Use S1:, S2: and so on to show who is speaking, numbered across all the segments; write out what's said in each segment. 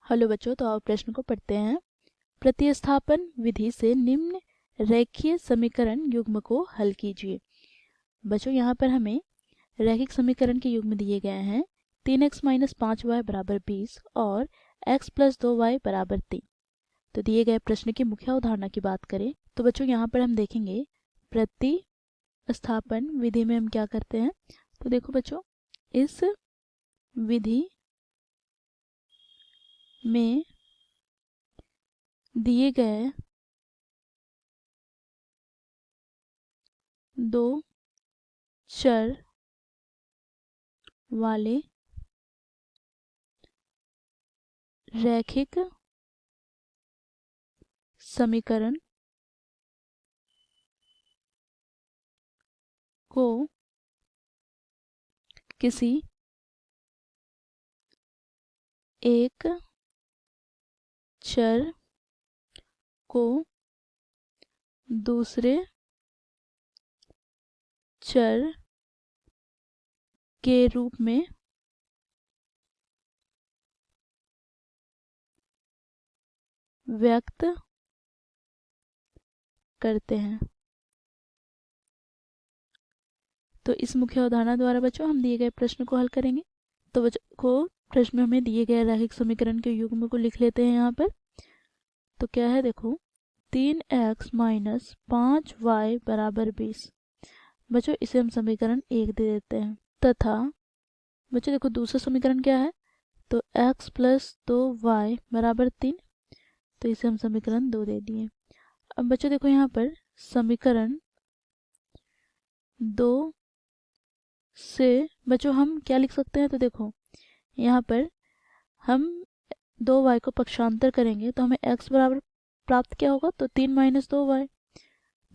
S1: Hello बच्चों, तो आप प्रश्न को पढ़ते हैं। प्रतिस्थापन विधि से निम्न रेखीय समीकरण युग्म को हल कीजिए। बच्चों यहाँ पर हमें रैखिक समीकरण के युग्म दिए गए हैं 3x - 5y = 20 और x + 2y = 3। तो दिए गए प्रश्न की मुख्य अवधारणा की बात करें तो बच्चों यहाँ पर हम देखेंगे प्रतिस्थापन विधि में हम क्या करते हैं। तो देखो बच्चों, इस विधि में दिए गए दो चर वाले रैखिक समीकरण को किसी एक चर को दूसरे चर के रूप में व्यक्त करते हैं। तो इस मुख्य अवधारणा द्वारा बच्चों हम दिए गए प्रश्न को हल करेंगे। तो बच्चों को प्रश्न में हमें दिए गए रैखिक समीकरण के युग्म को लिख लेते हैं यहाँ पर। तो क्या है, देखो 3x - 5y = 20। बच्चों इसे हम समीकरण 1 दे देते हैं तथा बच्चों देखो दूसरा समीकरण क्या है, तो x + 2y = 3। तो इसे हम समीकरण 2 दे दिए। अब बच्चों देखो यहाँ पर समीकरण 2 से बच्चों हम क्या लिख सकते हैं। तो देखो यहाँ पर हम 2y को पक्षांतर करेंगे तो हमें x बराबर प्राप्त क्या होगा, तो 3 - 2y।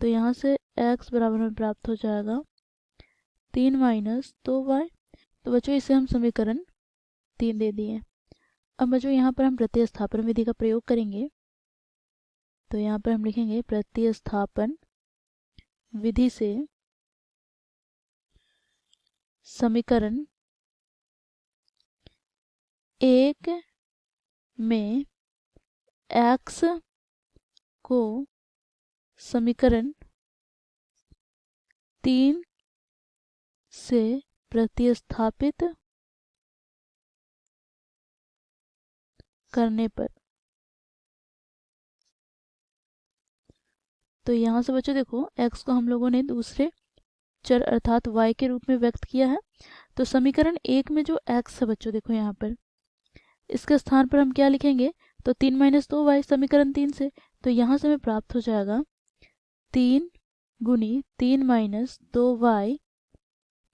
S1: तो यहाँ से x बराबर में प्राप्त हो जाएगा 3 - 2y। तो बच्चों इसे हम समीकरण 3 दे दिए। अब बच्चों यहाँ पर हम प्रतिस्थापन विधि का प्रयोग करेंगे। तो यहाँ पर हम लिखेंगे प्रतिस्थापन विधि से समीकरण 1 में x को समीकरण 3 से प्रतिस्थापित करने पर, तो यहाँ से बच्चों देखो x को हम लोगों ने दूसरे चर अर्थात y के रूप में व्यक्त किया है। तो समीकरण 1 में जो x है बच्चों देखो यहाँ पर इसके स्थान पर हम क्या लिखेंगे, तो 3 - 2y समीकरण 3 से। तो यहाँ से हमें प्राप्त हो जाएगा 3 × 3 - 2y,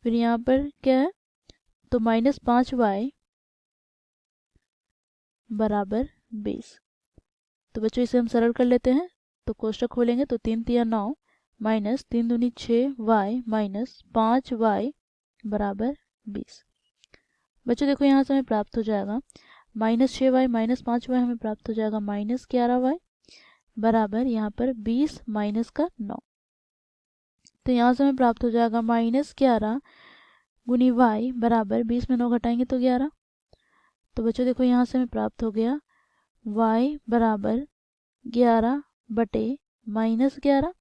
S1: फिर यहाँ पर क्या है, तो -5y = 20। तो बच्चों इसे हम सरल कर लेते हैं। तो कोष्ठक खोलेंगे तो 3 × 3 = 9 -3 दूनी 6y -5y = 20। बच्चों देखो यहाँ से हमें प्राप्त हो जाएगा -6y -5y हमें प्राप्त हो जाएगा -11y बराबर यहाँ पर 20 - 9। तो यहाँ से हमें प्राप्त हो जाएगा -11 × y बराबर 20 में 9 घटाएंगे तो 11। तो बच्चों देखो यहाँ से हमें प्राप्त हो गया y बराबर 11 बटे -11।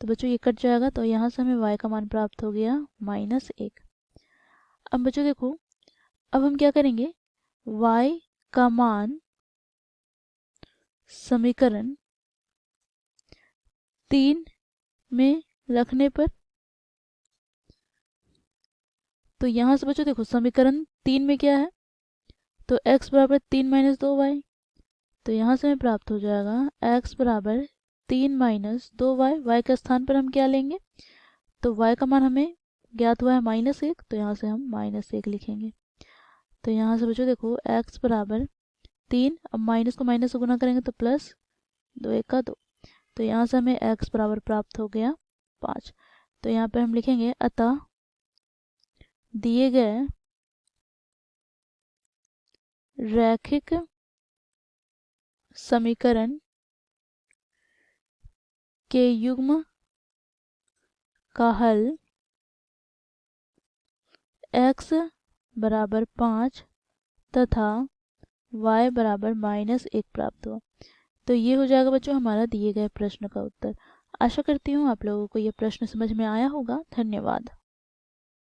S1: तो बच्चों ये कट जाएगा तो यहाँ से हमें y का मान प्राप्त हो गया -1। अब बच्चों देखो अब हम क्या करेंगे, y का मान समीकरण 3 में रखने पर, तो यहाँ से बच्चों देखो समीकरण 3 में क्या है, तो x बराबर 3 - 2y। तो यहाँ से हमें प्राप्त हो जाएगा x बराबर 3 - 2y। y के स्थान पर हम क्या लेंगे, तो y का मान हमें ज्ञात हुआ है -1। तो यहाँ से हम -1 लिखेंगे। तो यहाँ से बच्चों देखो x बराबर 3, अब माइनस को माइनस से गुना करेंगे तो प्लस 2 × 1 = 2। तो यहाँ से हमें x बराबर प्राप्त हो गया 5। तो यहाँ पर हम लिखेंगे अतः दिए गए रैखिक समीकरण के युग्म का हल x बराबर 5 तथा y बराबर -1 प्राप्त हुआ। तो ये हो जाएगा बच्चों हमारा दिए गए प्रश्न का उत्तर। आशा करती हूँ आप लोगों को ये प्रश्न समझ में आया होगा। धन्यवाद।